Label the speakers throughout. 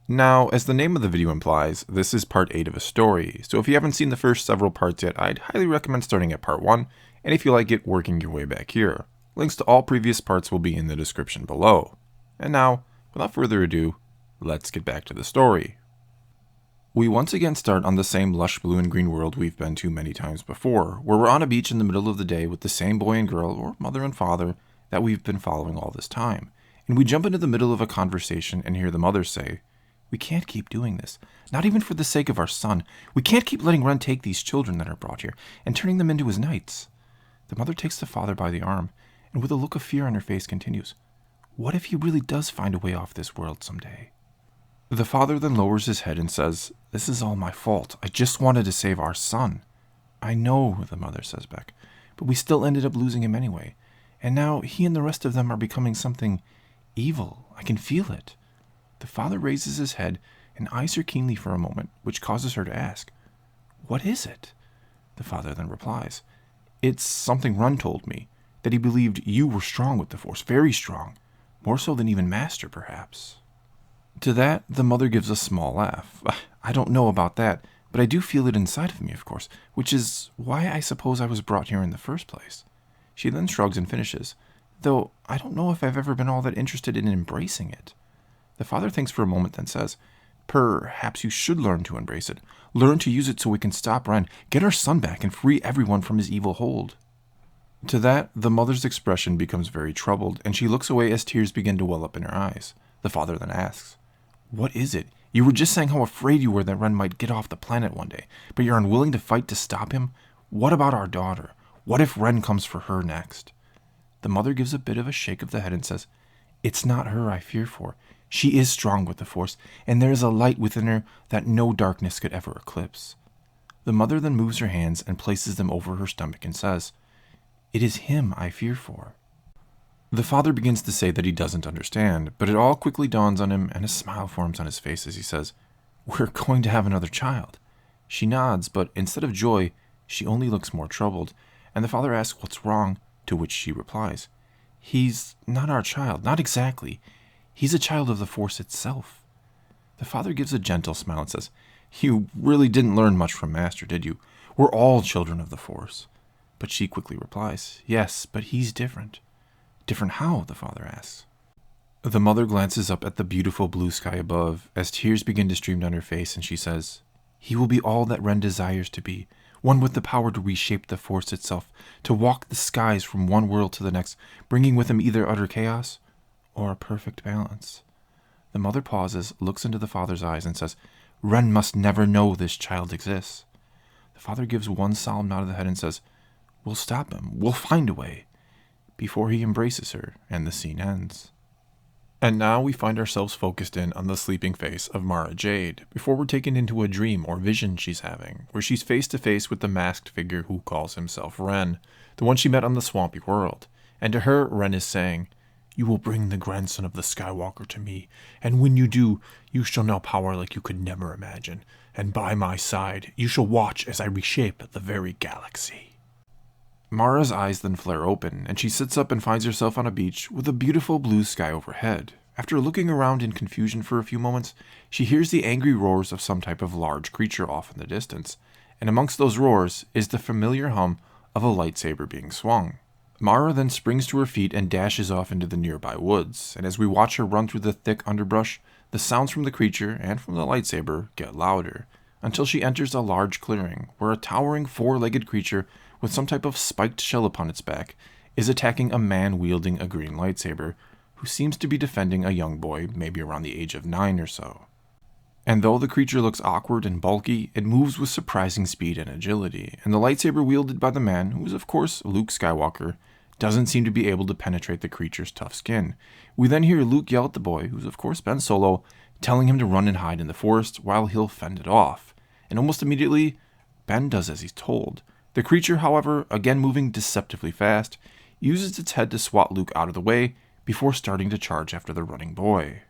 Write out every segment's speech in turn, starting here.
Speaker 1: Now, as the name of the video implies, this is part 8 of a story, so if you haven't seen the first several parts yet, I'd highly recommend starting at part 1, and if you like it, working your way back here. Links to all previous parts will be in the description below. And now, without further ado, let's get back to the story. We once again start on the same lush blue and green world we've been to many times before, where we're on a beach in the middle of the day with the same boy and girl, or mother and father, that we've been following all this time. And we jump into the middle of a conversation and hear the mother say, "We can't keep doing this, not even for the sake of our son. We can't keep letting Ren take these children that are brought here and turning them into his knights." The mother takes the father by the arm, and with a look of fear on her face continues, "What if he really does find a way off this world someday?" The father then lowers his head and says, "This is all my fault. I just wanted to save our son." "I know," the mother says back, "but we still ended up losing him anyway. And now he and the rest of them are becoming something evil. I can feel it." The father raises his head and eyes her keenly for a moment, which causes her to ask, "What is it?" The father then replies, "It's something Ren told me, that he believed you were strong with the Force, very strong, more so than even Master, perhaps." To that, the mother gives a small laugh. "I don't know about that, but I do feel it inside of me, of course, which is why I suppose I was brought here in the first place." She then shrugs and finishes, "Though I don't know if I've ever been all that interested in embracing it." The father thinks for a moment, then says, "Perhaps you should learn to embrace it. Learn to use it so we can stop Ren, get our son back, and free everyone from his evil hold." To that, the mother's expression becomes very troubled, and she looks away as tears begin to well up in her eyes. The father then asks, "What is it? You were just saying how afraid you were that Ren might get off the planet one day, but you're unwilling to fight to stop him? What about our daughter? What if Ren comes for her next?" The mother gives a bit of a shake of the head and says, "It's not her I fear for. She is strong with the Force, and there is a light within her that no darkness could ever eclipse." The mother then moves her hands and places them over her stomach and says, "It is him I fear for." The father begins to say that he doesn't understand, but it all quickly dawns on him and a smile forms on his face as he says, "We're going to have another child." She nods, but instead of joy, she only looks more troubled, and the father asks what's wrong, to which she replies, "He's not our child, not exactly. He's a child of the Force itself." The father gives a gentle smile and says, "You really didn't learn much from Master, did you? We're all children of the Force." But she quickly replies, "Yes, but he's different." "Different how?" the father asks. The mother glances up at the beautiful blue sky above as tears begin to stream down her face, and she says, "He will be all that Ren desires to be, one with the power to reshape the Force itself, to walk the skies from one world to the next, bringing with him either utter chaos or a perfect balance." The mother pauses, looks into the father's eyes, and says, "Ren must never know this child exists." The father gives one solemn nod of the head and says, "We'll stop him. We'll find a way," before he embraces her, and the scene ends. And now we find ourselves focused in on the sleeping face of Mara Jade, before we're taken into a dream or vision she's having, where she's face to face with the masked figure who calls himself Ren, the one she met on the swampy world. And to her, Ren is saying, "You will bring the grandson of the Skywalker to me, and when you do, you shall know power like you could never imagine, and by my side, you shall watch as I reshape the very galaxy." Mara's eyes then flare open, and she sits up and finds herself on a beach with a beautiful blue sky overhead. After looking around in confusion for a few moments, she hears the angry roars of some type of large creature off in the distance, and amongst those roars is the familiar hum of a lightsaber being swung. Mara then springs to her feet and dashes off into the nearby woods, and as we watch her run through the thick underbrush, the sounds from the creature and from the lightsaber get louder, until she enters a large clearing, where a towering four-legged creature with some type of spiked shell upon its back is attacking a man wielding a green lightsaber, who seems to be defending a young boy, maybe around the age of 9 or so. And though the creature looks awkward and bulky, it moves with surprising speed and agility, and the lightsaber wielded by the man, who is of course Luke Skywalker, doesn't seem to be able to penetrate the creature's tough skin. We then hear Luke yell at the boy, who's of course Ben Solo, telling him to run and hide in the forest while he'll fend it off. And almost immediately, Ben does as he's told. The creature, however, again moving deceptively fast, uses its head to swat Luke out of the way before starting to charge after the running boy.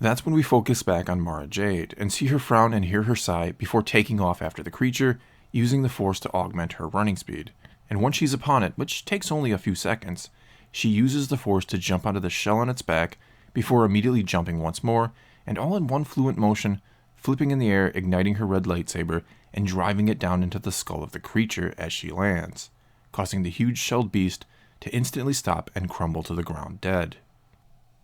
Speaker 1: That's when we focus back on Mara Jade and see her frown and hear her sigh before taking off after the creature, using the Force to augment her running speed. And once she's upon it, which takes only a few seconds, she uses the Force to jump onto the shell on its back before immediately jumping once more and all in one fluent motion, flipping in the air, igniting her red lightsaber, and driving it down into the skull of the creature as she lands, causing the huge shelled beast to instantly stop and crumble to the ground dead.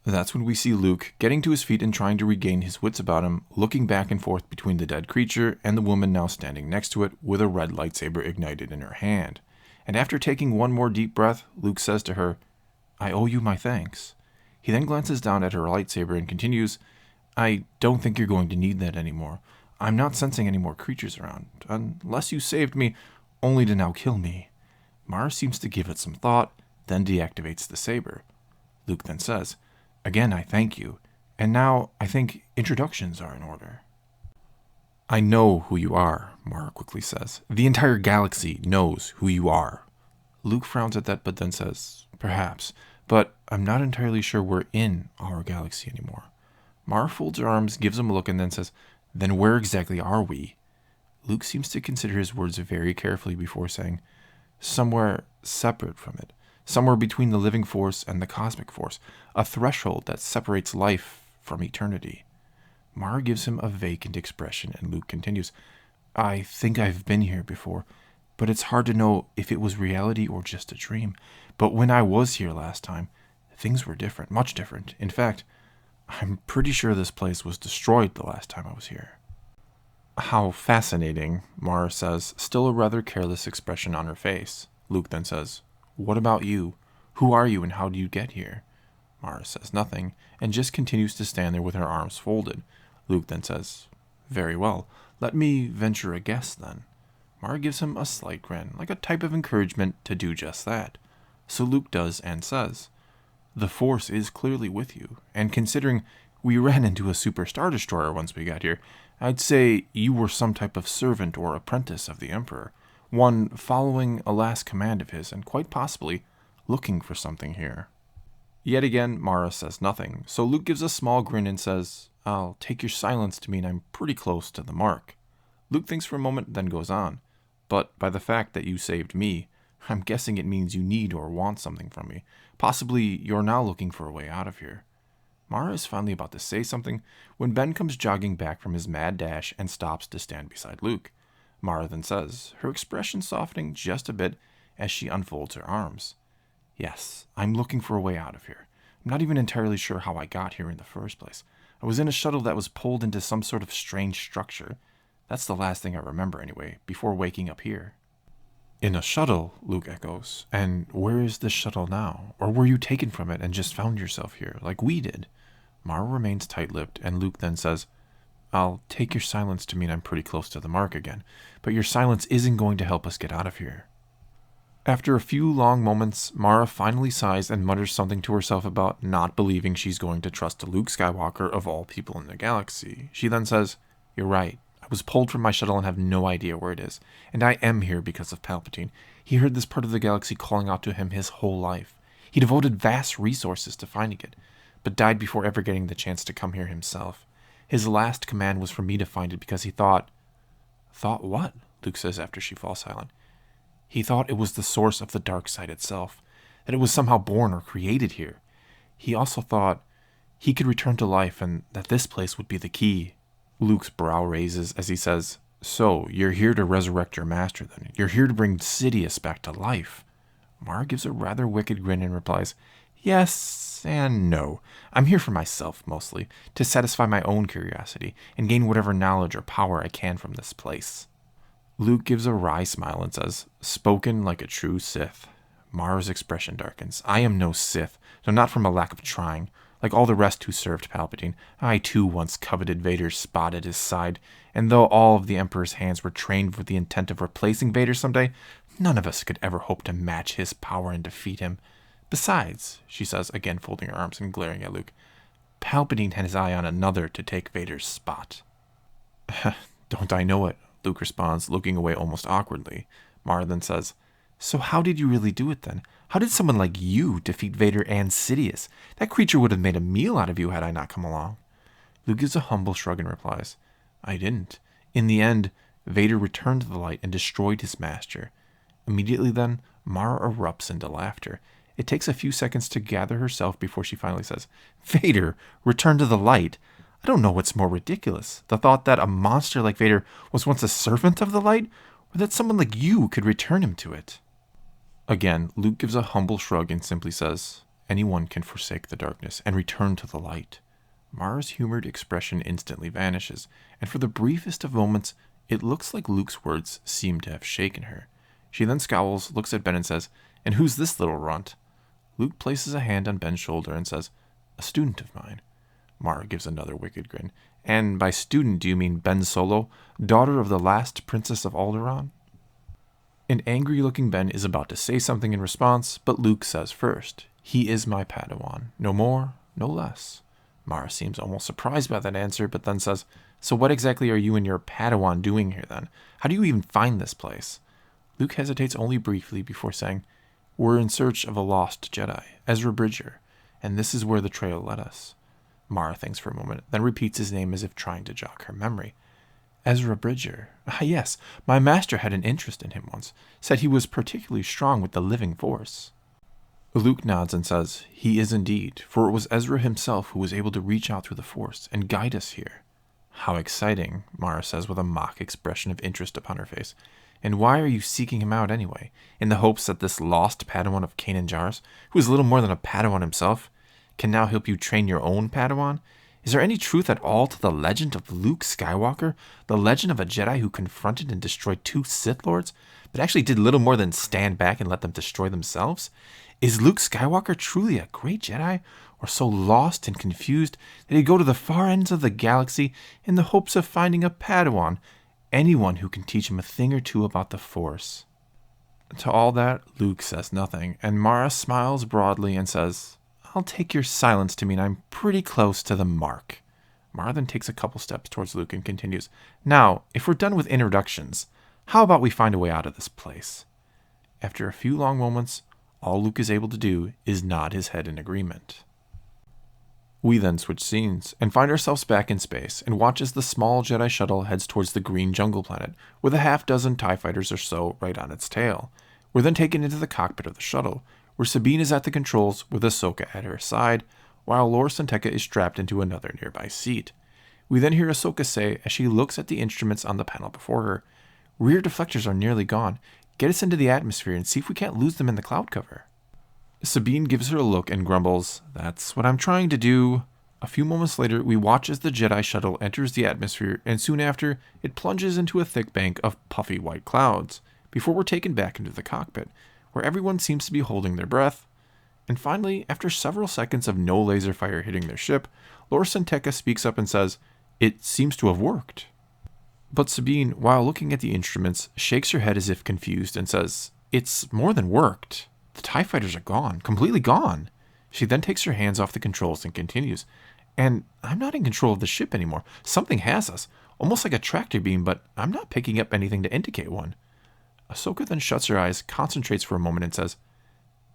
Speaker 1: That's when we see Luke getting to his feet and trying to regain his wits about him, looking back and forth between the dead creature and the woman now standing next to it with a red lightsaber ignited in her hand. And after taking one more deep breath, Luke says to her, "I owe you my thanks." He then glances down at her lightsaber and continues, "I don't think you're going to need that anymore. I'm not sensing any more creatures around, unless you saved me, only to now kill me." Mara seems to give it some thought, then deactivates the saber. Luke then says, "Again, I thank you, and now I think introductions are in order." "I know who you are," Mara quickly says. "The entire galaxy knows who you are." Luke frowns at that but then says, "Perhaps, but I'm not entirely sure we're in our galaxy anymore." Mara folds her arms, gives him a look, and then says, "Then where exactly are we?" Luke seems to consider his words very carefully before saying, "Somewhere separate from it. Somewhere between the living force and the cosmic force. A threshold that separates life from eternity." Mara gives him a vacant expression, and Luke continues, "I think I've been here before, but it's hard to know if it was reality or just a dream. But when I was here last time, things were different, much different. In fact, I'm pretty sure this place was destroyed the last time I was here." "How fascinating," Mara says, still a rather careless expression on her face. Luke then says, "What about you? Who are you and how do you get here?" Mara says nothing, and just continues to stand there with her arms folded. Luke then says, "Very well, let me venture a guess then." Mara gives him a slight grin, like a type of encouragement to do just that. So Luke does and says, "The Force is clearly with you, and considering we ran into a super Star Destroyer once we got here, I'd say you were some type of servant or apprentice of the Emperor, one following a last command of his and quite possibly looking for something here." Yet again, Mara says nothing, so Luke gives a small grin and says, "I'll take your silence to mean I'm pretty close to the mark." Luke thinks for a moment, then goes on, "But by the fact that you saved me, I'm guessing it means you need or want something from me. Possibly you're now looking for a way out of here." Mara is finally about to say something when Ben comes jogging back from his mad dash and stops to stand beside Luke. Mara then says, her expression softening just a bit as she unfolds her arms, "Yes, I'm looking for a way out of here. I'm not even entirely sure how I got here in the first place. I was in a shuttle that was pulled into some sort of strange structure. That's the last thing I remember anyway, before waking up here." "In a shuttle," Luke echoes. "And where is this shuttle now? Or were you taken from it and just found yourself here, like we did?" Mara remains tight-lipped, and Luke then says, "I'll take your silence to mean I'm pretty close to the mark again, but your silence isn't going to help us get out of here." After a few long moments, Mara finally sighs and mutters something to herself about not believing she's going to trust Luke Skywalker of all people in the galaxy. She then says, "You're right. I was pulled from my shuttle and have no idea where it is. And I am here because of Palpatine. He heard this part of the galaxy calling out to him his whole life. He devoted vast resources to finding it, but died before ever getting the chance to come here himself. His last command was for me to find it because he thought..." "Thought what?" Luke says after she falls silent. "He thought it was the source of the dark side itself, that it was somehow born or created here. He also thought he could return to life and that this place would be the key." Luke's brow raises as he says, "So, you're here to resurrect your master then? You're here to bring Sidious back to life?" Mara gives a rather wicked grin and replies, "Yes and no. I'm here for myself, mostly, to satisfy my own curiosity and gain whatever knowledge or power I can from this place." Luke gives a wry smile and says, "Spoken like a true Sith." Mara's expression darkens. "I am no Sith, though not from a lack of trying. Like all the rest who served Palpatine, I too once coveted Vader's spot at his side, and though all of the Emperor's hands were trained with the intent of replacing Vader someday, none of us could ever hope to match his power and defeat him. Besides," she says, again folding her arms and glaring at Luke, "Palpatine had his eye on another to take Vader's spot." "Don't I know it?" Luke responds, looking away almost awkwardly. Mara then says, "So how did you really do it then? How did someone like you defeat Vader and Sidious? That creature would have made a meal out of you had I not come along." Luke gives a humble shrug and replies, "I didn't. In the end, Vader returned to the light and destroyed his master." Immediately then, Mara erupts into laughter. It takes a few seconds to gather herself before she finally says, "Vader, return to the light? I don't know what's more ridiculous, the thought that a monster like Vader was once a servant of the light, or that someone like you could return him to it." Again, Luke gives a humble shrug and simply says, "Anyone can forsake the darkness and return to the light." Mara's humored expression instantly vanishes, and for the briefest of moments, it looks like Luke's words seem to have shaken her. She then scowls, looks at Ben and says, "And who's this little runt?" Luke places a hand on Ben's shoulder and says, "A student of mine." Mara gives another wicked grin. "And by student, do you mean Ben Solo, daughter of the last princess of Alderaan?" An angry-looking Ben is about to say something in response, but Luke says first, "He is my Padawan, no more, no less." Mara seems almost surprised by that answer, but then says, "So what exactly are you and your Padawan doing here then? How do you even find this place?" Luke hesitates only briefly before saying, "We're in search of a lost Jedi, Ezra Bridger, and this is where the trail led us." Mara thinks for a moment, then repeats his name as if trying to jog her memory. "Ezra Bridger. Ah, yes, my master had an interest in him once, said he was particularly strong with the living force." Luke nods and says, "He is indeed, for it was Ezra himself who was able to reach out through the force and guide us here." "How exciting," Mara says with a mock expression of interest upon her face. "And why are you seeking him out anyway? In the hopes that this lost Padawan of Kanan Jarrus, who is little more than a Padawan himself, can now help you train your own Padawan? Is there any truth at all to the legend of Luke Skywalker, the legend of a Jedi who confronted and destroyed 2 Sith Lords, but actually did little more than stand back and let them destroy themselves? Is Luke Skywalker truly a great Jedi, or so lost and confused that he'd go to the far ends of the galaxy in the hopes of finding a Padawan, anyone who can teach him a thing or two about the Force?" To all that, Luke says nothing, and Mara smiles broadly and says, "I'll take your silence to mean I'm pretty close to the mark." Mara then takes a couple steps towards Luke and continues, "Now, if we're done with introductions, how about we find a way out of this place?" After a few long moments, all Luke is able to do is nod his head in agreement. We then switch scenes, and find ourselves back in space, and watch as the small Jedi Shuttle heads towards the green jungle planet, with a half-dozen TIE fighters or so right on its tail. We're then taken into the cockpit of the shuttle, where Sabine is at the controls with Ahsoka at her side, while Lor San Tekka is strapped into another nearby seat. We then hear Ahsoka say, as she looks at the instruments on the panel before her, "Rear deflectors are nearly gone. Get us into the atmosphere and see if we can't lose them in the cloud cover." Sabine gives her a look and grumbles, "That's what I'm trying to do." A few moments later, we watch as the Jedi Shuttle enters the atmosphere, and soon after, it plunges into a thick bank of puffy white clouds, before we're taken back into the cockpit, where everyone seems to be holding their breath. And finally, after several seconds of no laser fire hitting their ship, Lor San Tekka speaks up and says, "It seems to have worked." But Sabine, while looking at the instruments, shakes her head as if confused and says, "It's more than worked. The TIE fighters are gone, completely gone." She then takes her hands off the controls and continues, "And I'm not in control of the ship anymore. Something has us, almost like a tractor beam, but I'm not picking up anything to indicate one." Ahsoka then shuts her eyes, concentrates for a moment, and says,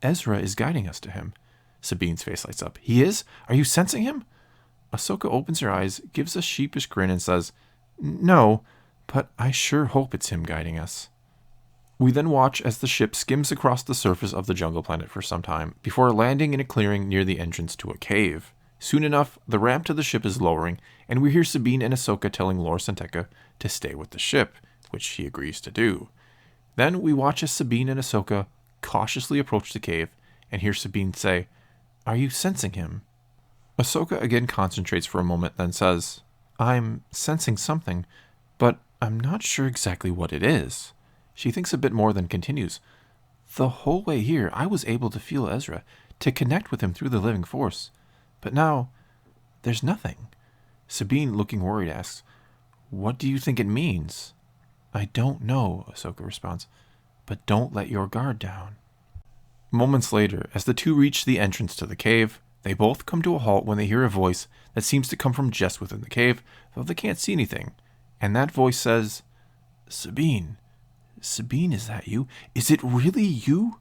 Speaker 1: "Ezra is guiding us to him." Sabine's face lights up. "He is? Are you sensing him?" Ahsoka opens her eyes, gives a sheepish grin, and says, "No, but I sure hope it's him guiding us." We then watch as the ship skims across the surface of the jungle planet for some time, before landing in a clearing near the entrance to a cave. Soon enough, the ramp to the ship is lowering, and we hear Sabine and Ahsoka telling Lor San Tekka to stay with the ship, which he agrees to do. Then we watch as Sabine and Ahsoka cautiously approach the cave, and hear Sabine say, "Are you sensing him?" Ahsoka again concentrates for a moment, then says, "I'm sensing something, but I'm not sure exactly what it is." She thinks a bit more, then continues, "The whole way here, I was able to feel Ezra, to connect with him through the living force. But now, there's nothing." Sabine, looking worried, asks, "What do you think it means?" "I don't know," Ahsoka responds, "but don't let your guard down." Moments later, as the two reach the entrance to the cave, they both come to a halt when they hear a voice that seems to come from just within the cave, though they can't see anything. And that voice says, "Sabine. Sabine, is that you? Is it really you?"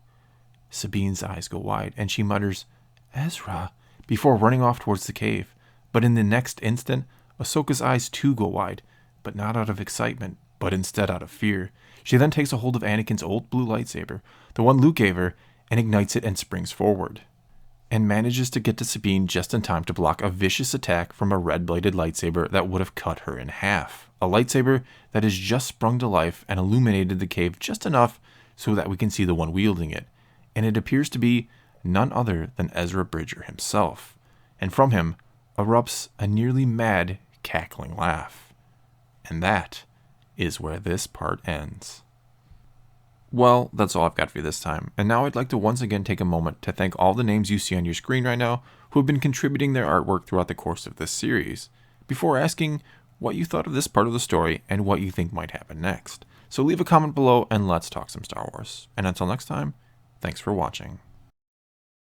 Speaker 1: Sabine's eyes go wide, and she mutters, "Ezra," before running off towards the cave. But in the next instant, Ahsoka's eyes too go wide, but not out of excitement, but instead out of fear. She then takes a hold of Anakin's old blue lightsaber, the one Luke gave her, and ignites it and springs forward. and manages to get to Sabine just in time to block a vicious attack from a red-bladed lightsaber that would have cut her in half. A lightsaber that has just sprung to life and illuminated the cave just enough so that we can see the one wielding it, and it appears to be none other than Ezra Bridger himself. And from him erupts a nearly mad, cackling laugh. And that is where this part ends. Well, that's all I've got for you this time, and now I'd like to once again take a moment to thank all the names you see on your screen right now who have been contributing their artwork throughout the course of this series, before asking what you thought of this part of the story and what you think might happen next. So leave a comment below and let's talk some Star Wars. And until next time, thanks for watching.